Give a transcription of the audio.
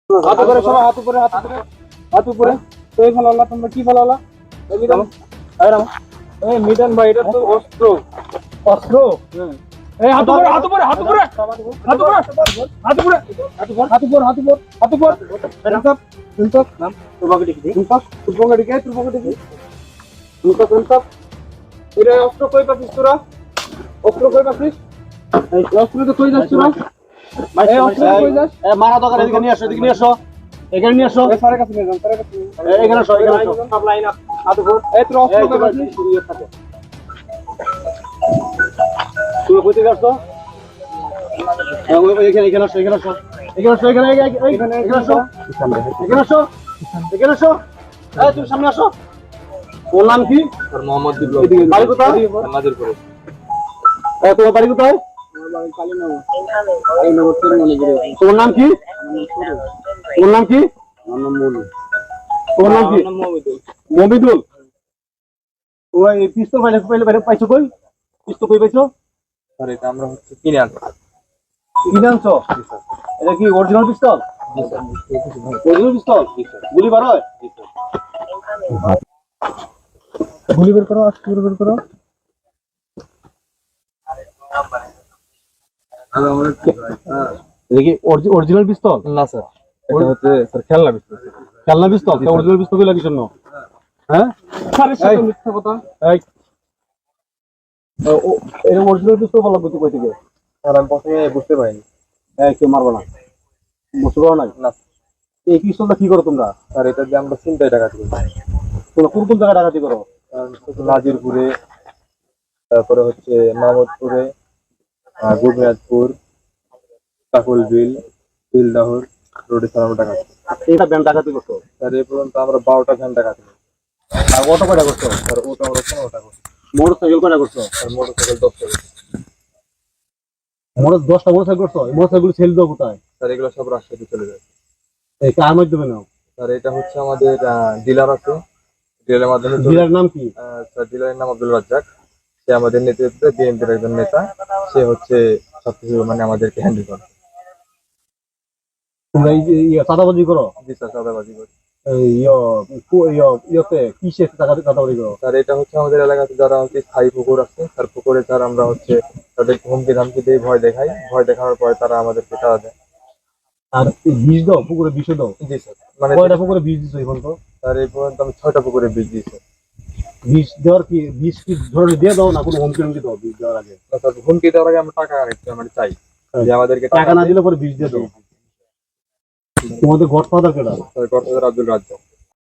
হাত উপরে সবাই, হাত উপরে, হাত উপরে, হাত উপরে। তো এই ফেলালা, তোমরা কি ফেলালা? এই মিজান, এই মিজান ভাই, এটা তো অস্ত্র। অস্ত্র? এই হাত উপরে, হাত উপরে, হাত উপরে, হাত উপরে, হাত উপরে, হাত উপরে, হাত উপরে, হাত উপরে, হাত উপরে। ইনসাফ, ইনসাফ, নাম তোর পকেটে কি? ইনসাফ, তোর পকেটে কি? তোর পকেটে কি? ইনসাফ, ইনসাফ। এটা অস্ত্র কই পাচ্ছিস তোরা? অস্ত্র কই পাচ্ছিস? এই অস্ত্র তো কই যাচ্ছ তোরা? এই অস্ত্র কই যাস? মারা দোকান এদিকে নিয়ে আসো, এদিকে নিয়ে আসো, এখানে নিয়ে আসো, এই স্যারের কাছে নিয়ে যান, স্যারের কাছে নিয়ে যান। এখানে আসো, এখানে আসো। সব লাইন আপ, হাত উপর। এই তোর অস্ত্র কই পাচ্ছিস? তুমি কই থেকে আসছো? এখানে এখানে আসো, এখানে আসো, এখানে আসো, এখানে এখানে আসো, এখানে আসো, এখানে আসো। এই তুমি সামনে আসো। ওর নাম কি? আর মোহাম্মদ বিপ্লব। বাড়ি কোথায়? নাজিরপুরে। তোমার বাড়ি কোথায়? তোমার নাম কি? তোমার নাম কি? তোমার নাম কি? মমিদুল। ওই পিস্তল পাইলে পাইছো কই? পিস্তল কই পাইছো? স্যার এটা আমরা হচ্ছে কিনে আনছি। কিনে আনছো? এটা কি অরিজিনাল পিস্তল? জি স্যার। অরিজিনাল পিস্তল? গুলি বার হয়? গুলি বের করো, আস্তে করে বের করো। এটা কি অরিজিনাল পিস্তল? না স্যার, এটা হচ্ছে স্যার খেলনা পিস্তল। খেলনা পিস্তল? অরিজিনাল পিস্তল কই লাগিস না? হ্যাঁ? স্যারের সাথে মিথ্যা কথা। এই এটা অরিজিনাল পিস্তল বলা কই কই থেকে? স্যার আমি প্রথমে বুঝতে পারিনি। এই কেউ মারবো না, বুঝতে পারো নাই? না এই পিস্তলটা কি করো তোমরা? স্যার, এটা দিয়ে আমরা চিন্তায় টাকা দিই। তোমরা কোন কোন জায়গায় ডাকাতি করো? নাজিরপুরে, তারপরে হচ্ছে মাহমুদপুরে, গোবিনাথপুর, কাকুল বিল, বিলদাহর রোডে স্যার আমরা টাকা দিই। এটা ব্যাংক ডাকাতি করছো? স্যার এই পর্যন্ত আমরা 12টা ভ্যান টাকা দিই। আর অটো কয়টা করছো? স্যার ওটা আমরা 15টা করি। মোটর সাইকেল কয়টা করছো? স্যার মোটরসাইকেল 10টা করি। মোটর 10টা মোটর সাইকেল করছো? এই মোটর সাইকেল সেল দাও কোথায়? স্যার এগুলো সব রাজশাহীতে চলে যায়। এই কার মাধ্যমে নাও? স্যার এটা হচ্ছে আমাদের ডিলার আছে, ডিলারের মাধ্যমে ডিলার নাম কি? স্যার ডিলারের নাম আব্দুল রাজ্জাক। সে আমাদের নেতৃত্বে বিএনপির একজন নেতা। সে হচ্ছে সবকিছু মানে আমাদেরকে হ্যান্ডেল করে। তোমরা এই যে চাঁদাবাজি করো? জি স্যার, চাঁদাবাজি করি। এই ইয়েতে কিসে চাঁদাবাজি করো? স্যার এটা হচ্ছে আমাদের এলাকাতে যারা হচ্ছে স্থায়ী পুকুর আছে, তার পুকুরে স্যার আমরা হচ্ছে তাদেরকে হুমকি ধামকি দিয়ে ভয় দেখাই। ভয় দেখানোর পরে তারা আমাদেরকে টাকা দেয়। আর বিষ দাও? পুকুরে বিষ দাও? জি স্যার। মানে কয়টা পুকুরে বিষ দিছো এখন তো? স্যার এই পর্যন্ত আমি 6টা পুকুরে বীজ দিয়েছি। বিষ দেওয়ার কি, বিষ কি ধরে দিয়ে দাও না কোনো হুমকি হুমকি দাও বিষ দেওয়ার আগে? স্যার হুমকি দেওয়ার আগে আমরা টাকা আরেকটু আমরা চাই যে আমাদেরকে টাকা না দিলে পরে বিষ দিয়ে দাও। তোমাদের গডফাদার কেডা? Sir godfather Abdul Razzak.